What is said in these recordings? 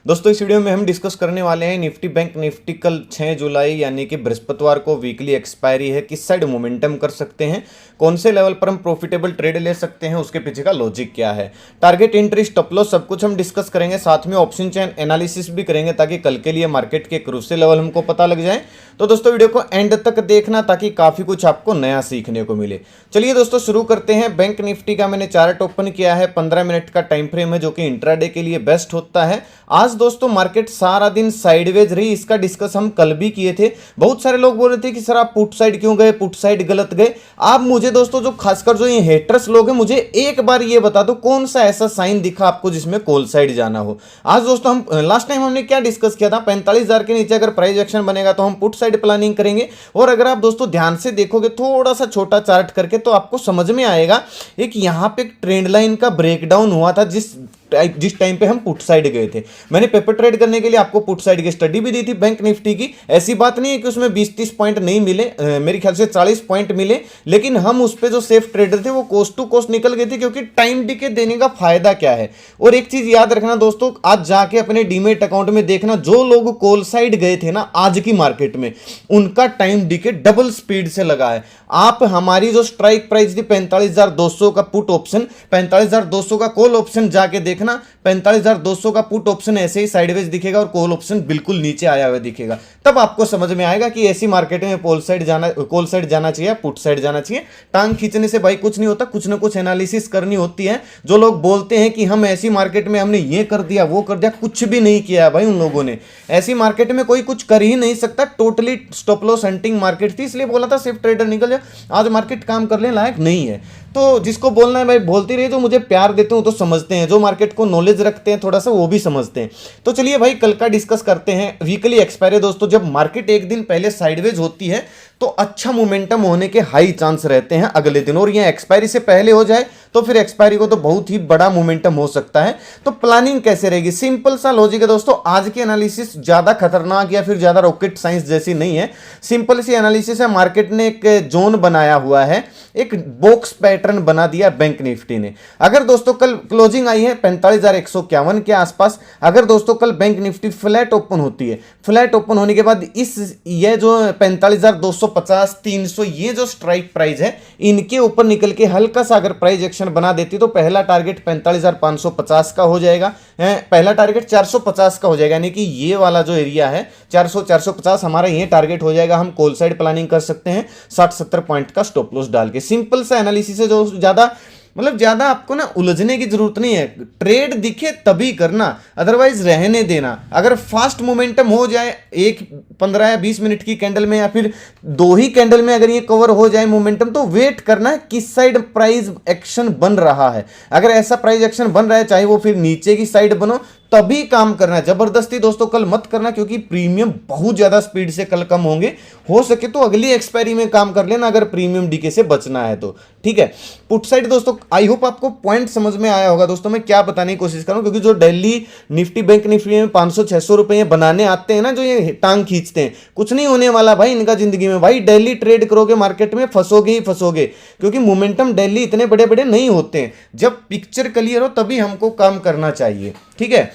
दोस्तों इस वीडियो में हम डिस्कस करने वाले हैं निफ्टी बैंक निफ्टी कल 6 जुलाई यानी कि बृहस्पतिवार को वीकली एक्सपायरी है, किस साइड मोमेंटम कर सकते हैं, कौन से लेवल पर हम प्रॉफिटेबल ट्रेड ले सकते हैं, उसके पीछे का लॉजिक क्या है, टारगेट एंट्री स्टॉप लॉस सब कुछ हम डिस्कस करेंगे। साथ में ऑप्शन चेन एनालिसिस भी करेंगे ताकि कल के लिए मार्केट के क्रूशियल लेवल हमको पता लग जाए। तो दोस्तों वीडियो को एंड तक देखना ताकि काफी कुछ आपको नया सीखने को मिले। चलिए दोस्तों शुरू करते हैं। बैंक निफ्टी का मैंने चार्ट ओपन किया है, 15 मिनट का टाइम फ्रेम है जो कि इंट्राडे के लिए बेस्ट होता है। आज दोस्तों मार्केट सारा दिन साइडवेज रही, इसका डिस्कस हम कल भी किए थे। बहुत सारे लोग बोल रहे थे कि सर आप पुट साइड क्यों गए, पुट साइड गलत गए। आप मुझे दोस्तों जो खासकर जो ये हेटर्स लोग हैं, मुझे एक बार ये बता दो कौन सा ऐसा साइन दिखा आपको जिसमें कॉल साइड जाना हो। आज दोस्तों हम लास्ट टाइम हमने क्या डिस्कस किया था, 45,000 के नीचे अगर प्राइस एक्शन बनेगा तो हम पुट साइड प्लानिंग करेंगे। और अगर आप दोस्तों ध्यान से देखोगे थोड़ा सा छोटा चार्ट करके तो आपको समझ में आएगा एक यहां पे एक ट्रेंड लाइन का ब्रेकडाउन हुआ था जिस टाइम पे हम पुट साइड गए थे। मैंने पेपर ट्रेड करने के लिए आपको पुट साइड की स्टडी भी दी थी बैंक निफ्टी की। ऐसी बात नहीं है कि उसमें 20-30 पॉइंट नहीं मिले, मेरे ख्याल से 40 पॉइंट मिले, लेकिन हम उस पे जो सेफ ट्रेडर थे वो कोस्ट टू कोस्ट निकल गए थे। क्योंकि टाइम डीके देने का फायदा क्या है, और एक चीज याद रखना दोस्तों, आज जाके अपने डीमेट अकाउंट में देखना जो लोग कॉल साइड गए थे ना आज की मार्केट में, उनका टाइम डीके डबल स्पीड से लगा है। आप हमारी जो स्ट्राइक प्राइस थी 45,200 का पुट ऑप्शन, 45,200 का कॉल ऑप्शन जाके देखना, 45,200 का पुट ऑप्शन ऐसे ही साइडवेज दिखेगा और कॉल ऑप्शन बिल्कुल नीचे आया हुआ दिखेगा। तब आपको समझ में आएगा कि ऐसी मार्केट में कॉल साइड जाना चाहिए, पुट साइड जाना चाहिए। टांग खींचने से भाई कुछ नहीं होता, कुछ ना कुछ एनालिसिस करनी होती है। जो लोग बोलते हैं कि हम ऐसी मार्केट में हमने ये कर दिया वो कर दिया, कुछ भी नहीं किया है भाई उन लोगों ने। ऐसी मार्केट में कोई कुछ कर ही नहीं सकता। Totally stop loss hunting market थी, इसलिए बोला था सिर्फ ट्रेडर निकल जाए। आज मार्केट काम करने लायक नहीं है। तो जिसको बोलना है भाई बोलती रही, जो मुझे प्यार देते हो तो समझते हैं, जो मार्केट को नॉलेज रखते हैं थोड़ा सा वो भी समझते हैं। तो चलिए भाई कल का डिस्कस करते हैं। वीकली एक्सपायरी दोस्तों, जब मार्केट एक दिन पहले साइडवेज होती है तो अच्छा मोमेंटम होने के हाई चांस रहते हैं अगले दिन, और ये एक्सपायरी से पहले हो जाए तो फिर एक्सपायरी को तो बहुत ही बड़ा मोमेंटम हो सकता है। तो प्लानिंग कैसे रहेगी, सिंपल सा लॉजिक है दोस्तों। आज की एनालिसिस ज्यादा खतरनाक या फिर ज्यादा रॉकेट साइंस जैसी नहीं है, सिंपल सी एनालिसिस है। मार्केट ने एक जोन बनाया हुआ है, एक बॉक्स पैटर्न बना दिया बैंक निफ्टी ने। अगर दोस्तों कल क्लोजिंग आई है 45,151 के आसपास, अगर दोस्तों कल बैंक निफ्टी फ्लैट ओपन होती है, फ्लैट ओपन होने के बाद ये जो 45,250, 300 ये जो स्ट्राइक प्राइस है, इनके ऊपर निकल के हल्का सा अगर प्राइस एक्शन बना देती तो पहला टारगेट 45,550 का हो जाएगा, पहला टारगेट 450 का हो जाएगा। यानी कि ये वाला जो एरिया है 400-450 हमारा ये टारगेट हो जाएगा। हम कॉल साइड प्लानिंग कर सकते हैं 60-70 पॉइंट का स्टॉप लॉस डाल के। सिंपल सा एनालिसिस है जो ज्यादा आपको ना उलझने की जरूरत नहीं है। ट्रेड दिखे तभी करना, अदरवाइज रहने देना। अगर फास्ट मोमेंटम हो जाए एक 15 या 20 मिनट की कैंडल में या फिर 2 ही कैंडल में अगर ये कवर हो जाए मोमेंटम, तो वेट करना है किस साइड प्राइस एक्शन बन रहा है। अगर ऐसा प्राइस एक्शन बन रहा है, चाहे वो फिर नीचे की साइड बनो, तभी काम करना है। जबरदस्ती दोस्तों कल मत करना, क्योंकि प्रीमियम बहुत ज्यादा स्पीड से कल कम होंगे। हो सके तो अगली एक्सपायरी में काम कर लेना अगर प्रीमियम डीके से बचना है तो, ठीक है। पुट साइड दोस्तों आई होप आपको पॉइंट समझ में आया होगा। दोस्तों मैं क्या बताने की कोशिश करूं, क्योंकि जो दिल्ली निफ्टी बैंक निफ्टी में 500-600 रुपए बनाने आते हैं ना, जो ये टांग खींचते हैं, कुछ नहीं होने वाला भाई इनका जिंदगी में। भाई डेली ट्रेड करोगे मार्केट में फंसोगे ही फंसोगे, क्योंकि मोमेंटम डेली इतने बड़े बड़े नहीं होते हैं। जब पिक्चर क्लियर हो तभी हमको काम करना चाहिए, ठीक है।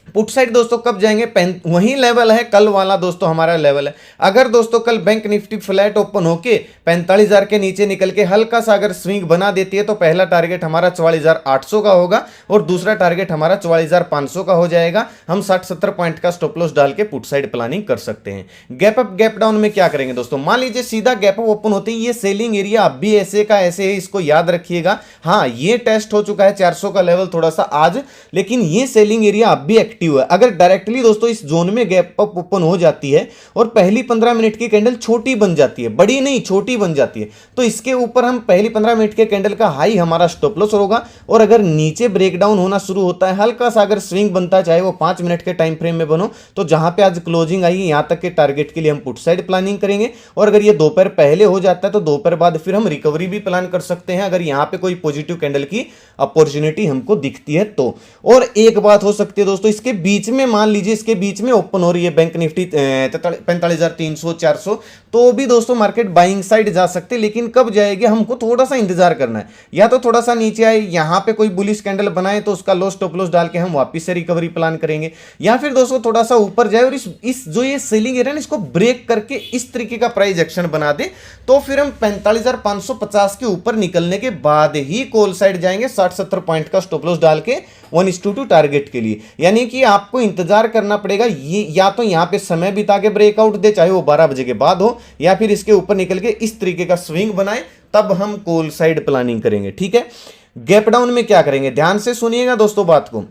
पुट साइड दोस्तों कब जाएंगे, वही लेवल है कल वाला दोस्तों हमारा लेवल है। अगर दोस्तों कल बैंक निफ्टी फ्लैट ओपन होके 45,000 के नीचे निकल के हल्का सा अगर स्विंग बना देती है तो पहला टारगेट हमारा 44,800 का होगा और दूसरा टारगेट हमारा 44,500 का हो जाएगा। हम 60-70 पॉइंट का स्टॉप लॉस डाल के पुट साइड प्लानिंग कर सकते हैं। गैप अप गैप डाउन में क्या करेंगे दोस्तों, मान लीजिए सीधा गैप अप ओपन होती है, ये सेलिंग एरिया अब भी ऐसे का ऐसे है, इसको याद रखिएगा। हाँ ये टेस्ट हो चुका है 400 का लेवल थोड़ा सा आज, लेकिन ये सेलिंग एरिया अब भी एक्टिव है। अगर डायरेक्टली दोस्तों इस जोन में गैप अप ओपन हो जाती है और पहली 15 मिनट की कैंडल छोटी बन जाती है, बड़ी नहीं छोटी बन जाती है, तो इसके ऊपर हम पहली 15 मिनट के कैंडल का हाई हमारा स्टॉप लॉस होगा। और अगर नीचे ब्रेकडाउन होना शुरू होता है, हल्का सा अगर स्विंग बनता है, चाहे वो 5 मिनट के टाइम फ्रेम में बनो, तो जहां पे आज क्लोजिंग आई यहां तक के टारगेट के लिए हम पुट साइड प्लानिंग करेंगे। और अगर ये दोपहर पहले हो जाता है तो दोपहर बाद फिर हम रिकवरी भी प्लान कर सकते हैं, अगर यहां पे कोई पॉजिटिव कैंडल की अपॉर्चुनिटी हमको दिखती है तो। और एक बात हो सकती है दोस्तों, इसके इसके बीच में मान लीजिए इसके बीच में ओपन हो रही है बैंक निफ्टी 45,300 400, तो भी दोस्तों मार्केट बाइंग साइड जा सकते हैं, लेकिन कब जाएगी हमको थोड़ा सा इंतजार करना है। या तो थोड़ा सा नीचे आए, यहां पे कोई बुलिश कैंडल बनाए तो उसका लो स्टॉप लॉस डाल के हम वापस से रिकवरी प्लान करेंगे, या फिर दोस्तों थोड़ा सा ऊपर जाए और इस जो ये सेलिंग एरिया ना इसको ब्रेक करके इस तरीके का प्राइस एक्शन बना दे, तो फिर हम 45,550 के ऊपर निकलने के बाद ही कॉल साइड जाएंगे 60-70 पॉइंट का स्टॉप लॉस डाल के 1:2 टारगेट के लिए। यानी कि आपको इंतजार करना पड़ेगा, ये या तो यहां पे समय बिता के ब्रेकआउट दे, चाहे वो 12 बजे के बाद हो, या फिर इसके ऊपर निकल के इस तरीके का स्विंग बनाए, तब हम कॉल साइड प्लानिंग करेंगे। ठीक है, गैप डाउन में क्या करेंगे, ध्यान से सुनिएगा दोस्तों बात को।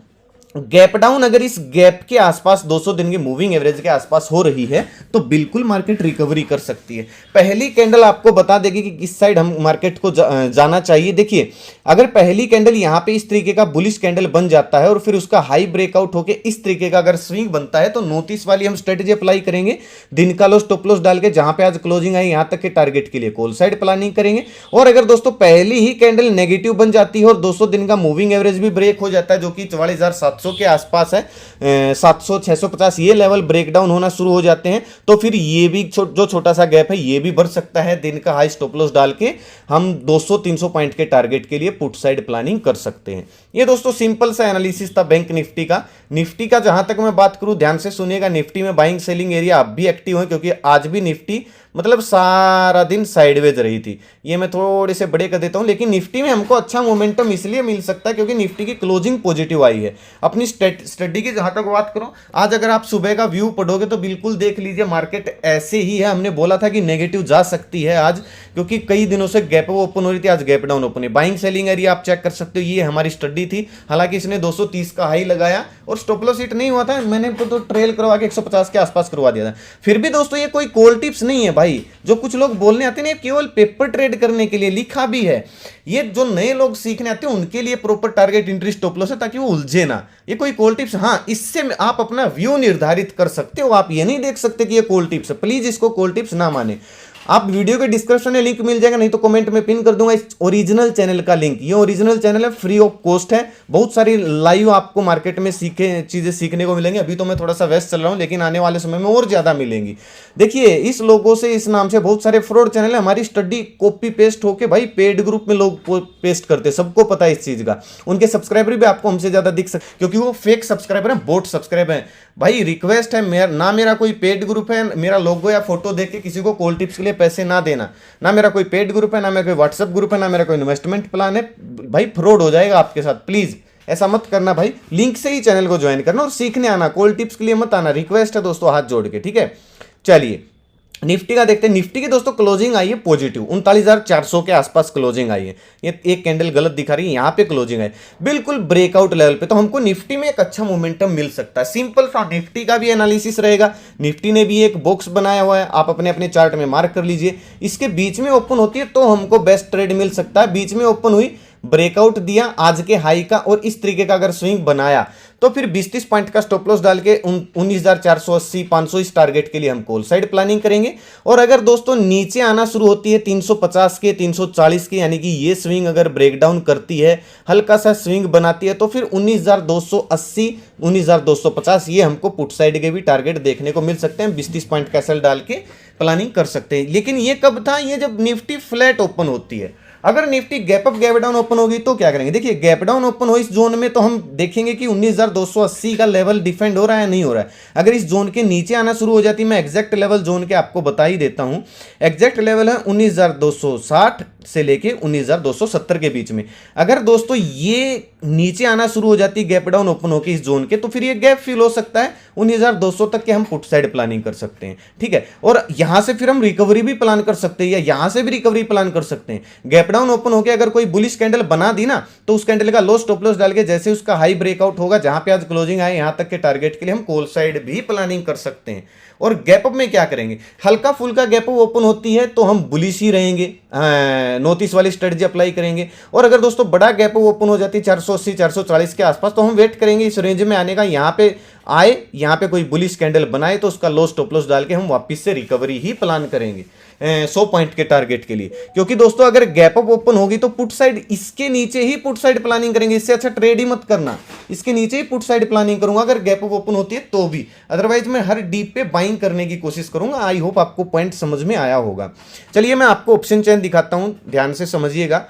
गैप डाउन अगर इस गैप के आसपास 200 दिन की मूविंग एवरेज के आसपास हो रही है तो बिल्कुल मार्केट रिकवरी कर सकती है। पहली कैंडल आपको बता देगी कि किस साइड हम मार्केट को जाना चाहिए। देखिए, अगर पहली कैंडल यहां पे इस तरीके का बुलिश कैंडल बन जाता है और फिर उसका हाई ब्रेकआउट होके इस तरीके का अगर स्विंग बनता है, तो नोटिस वाली हम स्ट्रेटेजी अप्लाई करेंगे, दिन का लो स्टॉप लॉस डाल के जहां पे आज क्लोजिंग आई यहां तक के टारगेट के लिए कॉल साइड प्लानिंग करेंगे। और अगर दोस्तों पहली ही कैंडल नेगेटिव बन जाती है और 200 दिन का मूविंग एवरेज भी ब्रेक हो जाता है, जो कि 44,700 के आसपास है, 700 650 ये लेवल ब्रेकडाउन होना शुरू हो जाते हैं, तो फिर ये भी जो छोटा सा गैप है ये भी बढ़ सकता है। दिन का हाई स्टॉप लॉस डाल के हम 200-300 पॉइंट के टारगेट के लिए पुट साइड प्लानिंग कर सकते हैं। ये दोस्तों सिंपल सा एनालिसिस था बैंक निफ्टी का। निफ्टी का जहां तक मैं बात करूं, ध्यान से सुनिएगा, निफ्टी में बाइंग सेलिंग एरिया अब भी एक्टिव है, क्योंकि आज भी निफ्टी मतलब सारा दिन साइडवेज रही थी। ये मैं थोड़े से बड़े कर देता हूं, लेकिन निफ्टी में हमको अच्छा मोमेंटम इसलिए मिल सकता है क्योंकि निफ्टी की क्लोजिंग पॉजिटिव आई है। अपनी स्टडी की जहां तक बात करो, आज अगर आप सुबह का व्यू पढ़ोगे तो बिल्कुल देख लीजिए मार्केट ऐसे ही है। हमने बोला था कि नेगेटिव जा सकती है आज, क्योंकि कई दिनों से गैप ओपन हो रही थी, आज गैप डाउन ओपन है। बाइंग सेलिंग एरिया आप चेक कर सकते हो, ये हमारी स्टडी थी। हालांकि इसने 230 का हाई लगाया और स्टॉप लॉस हिट नहीं हुआ था, मैंने तो ट्रेल करवा के 150 के आसपास करवा दिया था। फिर भी दोस्तों ये कोई कॉल टिप्स नहीं है भाई, जो कुछ लोग बोलने आते हैं केवल पेपर ट्रेड करने के लिए लिखा भी है। ये जो नए लोग सीखने आते हैं उनके लिए proper target entry stop loss है, ताकि वो उलझे ना। ये कोई कॉल टिप्स, हाँ इससे आप अपना व्यू निर्धारित कर सकते हो। आप ये नहीं देख सकते कि ये कॉल टिप्स है, प्लीज इसको कॉल टिप्स ना माने। आप वीडियो के डिस्क्रिप्शन में लिंक मिल जाएगा, नहीं तो कमेंट में पिन कर दूंगा इस ओरिजिनल चैनल का लिंक। ये ओरिजिनल चैनल है, फ्री ऑफ कॉस्ट है। बहुत सारी लाइव आपको मार्केट में चीजें सीखने को मिलेंगी। अभी तो मैं थोड़ा सा व्यस्त चल रहा हूं, लेकिन आने वाले समय में और ज्यादा मिलेंगी। देखिए, इस लोगों से, इस नाम से बहुत सारे फ्रॉड चैनल है। हमारी स्टडी कॉपी पेस्ट होके भाई पेड ग्रुप में लोग पेस्ट करते हैं, सबको पता है इस चीज का। उनके सब्सक्राइबर भी आपको हमसे ज्यादा दिख सकते, क्योंकि वो फेक सब्सक्राइबर है, बोट सब्सक्राइबर है। भाई रिक्वेस्ट है, मेरा कोई पेड ग्रुप है, मेरा लोगो या फोटो देख के किसी को कॉल टिप्स के लिए पैसे ना देना। ना मेरा कोई पेड ग्रुप है, ना मेरा कोई व्हाट्सएप ग्रुप है, ना मेरा कोई इन्वेस्टमेंट प्लान है। भाई फ्रॉड हो जाएगा आपके साथ, प्लीज ऐसा मत करना भाई। लिंक से ही चैनल को ज्वाइन करना और सीखने आना, कॉल टिप्स के लिए मत आना। रिक्वेस्ट है दोस्तों, हाथ जोड़ के, ठीक है। चलिए निफ्टी का देखते हैं। निफ्टी की दोस्तों क्लोजिंग आई है पॉजिटिव, 39,400 के आसपास क्लोजिंग आई है। ये एक कैंडल गलत दिखा रही है, यहां पे क्लोजिंग है बिल्कुल ब्रेकआउट लेवल पे, तो हमको निफ्टी में एक अच्छा मोमेंटम मिल सकता है। सिंपल सा निफ्टी का भी एनालिसिस रहेगा। निफ्टी ने भी एक बॉक्स बनाया हुआ है, आप अपने अपने चार्ट में मार्क कर लीजिए। इसके बीच में ओपन होती है तो हमको बेस्ट ट्रेड मिल सकता है। बीच में ओपन हुई, ब्रेकआउट दिया आज के हाई का, और इस तरीके का अगर स्विंग बनाया तो फिर 20-30 पॉइंट का स्टॉप लॉस डाल के 19,480 500 इस टारगेट के लिए हम कॉल साइड प्लानिंग करेंगे। और अगर दोस्तों नीचे आना शुरू होती है 350 के 340 के, यानी कि ये स्विंग अगर ब्रेकडाउन करती है, हल्का सा स्विंग बनाती है, तो फिर 19,280 19,250 ये हमको पुट साइड के भी टारगेट देखने को मिल सकते हैं। 20-30 पॉइंट का सेल डाल के प्लानिंग कर सकते हैं। लेकिन ये कब था, ये जब निफ्टी फ्लैट ओपन होती है। अगर Nifty gap up gap down open होगी तो क्या करेंगे। देखिए, गैप डाउन ओपन हो इस जोन में तो हम देखेंगे कि 19,280 का लेवल डिफेंड हो रहा है नहीं हो रहा है। अगर इस जोन के नीचे आना शुरू हो जाती है, मैं एग्जैक्ट लेवल जोन के आपको बता ही देता हूं। एग्जैक्ट लेवल है 19,260 से लेके 19,270 के बीच में। अगर दोस्तों ये नीचे आना शुरू हो जाती है गैप डाउन ओपन होकर इस जोन के, तो फिर ये गैप फिल हो सकता है 19,200 तक के हम पुट साइड प्लानिंग कर सकते हैं, ठीक है। और यहां से फिर हम रिकवरी भी प्लान कर सकते हैं, या यहां से भी रिकवरी प्लान कर सकते हैं। गैप डाउन ओपन होकर अगर कोई बुलिश कैंडल बना दी ना, तो उस कैंडल का लो स्टॉप लॉस डाल के जैसे उसका हाई ब्रेकआउट होगा, जहां पे आज क्लोजिंग आए यहां तक के टारगेट के लिए हम कॉल साइड भी प्लानिंग कर सकते हैं। और गैप अप में क्या करेंगे, हल्का फुल्का गैप अप ओपन होती है तो हम बुलिश ही रहेंगे, नोटिस वाली स्ट्रेटजी अप्लाई करेंगे। और अगर दोस्तों बड़ा गैप अप ओपन हो जाती है 480 440 के आसपास, तो हम वेट करेंगे इस रेंज में आने का। यहाँ पे आए यहाँ पे कोई बुलिश कैंडल बनाए तो उसका लॉस स्टॉप लॉस डाल के हम वापस से रिकवरी ही प्लान करेंगे 100 पॉइंट के टारगेट के लिए। क्योंकि दोस्तों अगर गैप अप ओपन होगी तो पुट साइड इसके नीचे ही पुट साइड प्लानिंग करेंगे, इससे अच्छा ट्रेड ही मत करना, इसके नीचे ही पुट साइड प्लानिंग करूंगा अगर गैप अप ओपन होती है तो भी, अदरवाइज मैं हर डीप पे बाइंग करने की कोशिश करूंगा। आई होप आपको पॉइंट समझ में आया होगा। चलिए मैं आपको ऑप्शन चेन दिखाता हूं, ध्यान से समझिएगा।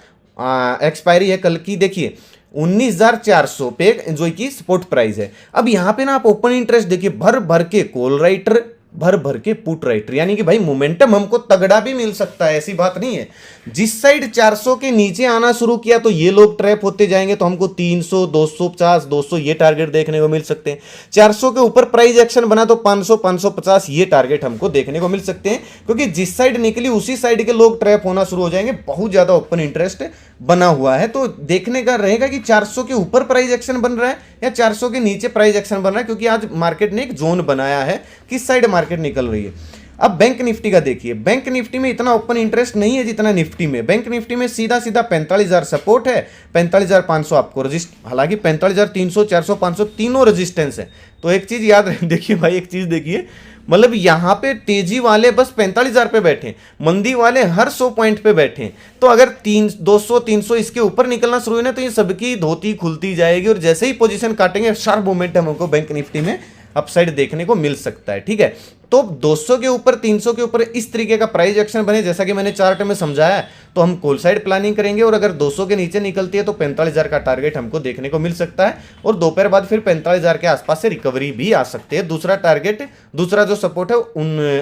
एक्सपायरी है कल की, देखिए 19,400 पे जो कि स्पॉट प्राइस है। अब यहां पे ना आप ओपन इंटरेस्ट देखिए, भर भर के कॉल राइटर, भर भर के पुट राइटर, यानी कि भाई मोमेंटम हमको तगड़ा भी मिल सकता है, ऐसी बात नहीं है। जिस साइड 400 के नीचे आना शुरू किया तो ये लोग ट्रैप होते जाएंगे, तो हमको 300, 250, 200 ये टारगेट देखने को मिल सकते हैं। 400 के ऊपर प्राइस एक्शन बना तो 500, 550 ये टारगेट हमको देखने को मिल सकते हैं, क्योंकि जिस साइड निकली उसी साइड के लोग ट्रैप होना शुरू हो जाएंगे। बहुत ज्यादा ओपन इंटरेस्ट बना हुआ है, तो देखने का रहेगा कि 400 के ऊपर प्राइस एक्शन बन रहा है या 400 के नीचे प्राइस एक्शन बन रहा है, क्योंकि आज मार्केट ने एक जोन बनाया है किस साइड मार्केट निकल रही है। अब बैंक निफ्टी का देखिए, बैंक निफ्टी में इतना ओपन इंटरेस्ट नहीं है जितना निफ्टी में। बैंक निफ्टी में सीधा सीधा 45,000 सपोर्ट है, 45,500 आपको रजिस्ट, हालांकि 45,300, 400, 500 तीनों रेजिस्टेंस है। तो एक चीज याद देखिए भाई, एक चीज देखिए, मतलब यहां पे तेजी वाले बस 45,000 पे बैठे, मंदी वाले हर 100 पॉइंट पे बैठे। तो अगर 200, 300 इसके ऊपर निकलना शुरू हुई ना तो ये सबकी धोती खुलती जाएगी, और जैसे ही पोजीशन काटेंगे शार्प मोमेंटम हमको बैंक निफ्टी में अपसाइड देखने को मिल सकता है। ठीक है, तो 200 के ऊपर, 300 के ऊपर इस तरीके का प्राइस एक्शन बने, जैसा कि मैंने चार्ट में समझाया, तो हम कॉल साइड प्लानिंग करेंगे। और अगर 200 के नीचे निकलती है तो 45,000 का टारगेट हमको देखने को मिल सकता है, और दोपहर बाद फिर 45,000 के आसपास से रिकवरी भी आ सकती है। दूसरा टारगेट, दूसरा जो सपोर्ट है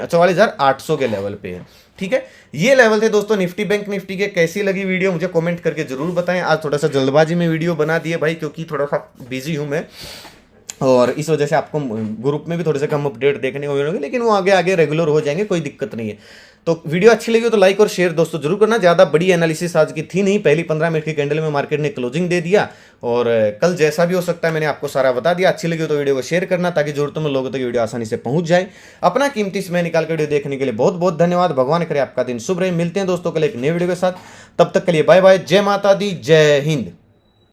44,800 के लेवल पे है। ठीक है, ये लेवल थे दोस्तों निफ्टी बैंक निफ्टी के। कैसी लगी वीडियो मुझे कमेंट करके जरूर बताएं। आज थोड़ा सा जल्दबाजी में वीडियो बना दिए भाई, क्योंकि थोड़ा सा बिजी हूं मैं, और इस वजह से आपको ग्रुप में भी थोड़े से कम अपडेट देखने को मिलेंगे, लेकिन वो आगे आगे रेगुलर हो जाएंगे, कोई दिक्कत नहीं है। तो वीडियो अच्छी लगी तो लाइक और शेयर दोस्तों जरूर करना। ज़्यादा बड़ी एनालिसिस आज की थी नहीं, पहली 15 मिनट की कैंडल में मार्केट ने क्लोजिंग दे दिया, और कल जैसा भी हो सकता है मैंने आपको सारा बता दिया। अच्छी लगी तो वीडियो को शेयर करना, ताकि जरूरतमंद लोगों तक वीडियो आसानी से पहुंच जाए। अपना कीमती समय निकाल कर वीडियो देखने के लिए बहुत बहुत धन्यवाद। भगवान करे आपका दिन शुभ रहे। मिलते हैं दोस्तों कल एक नए वीडियो के साथ, तब तक के लिए बाय बाय। जय माता दी, जय हिंद।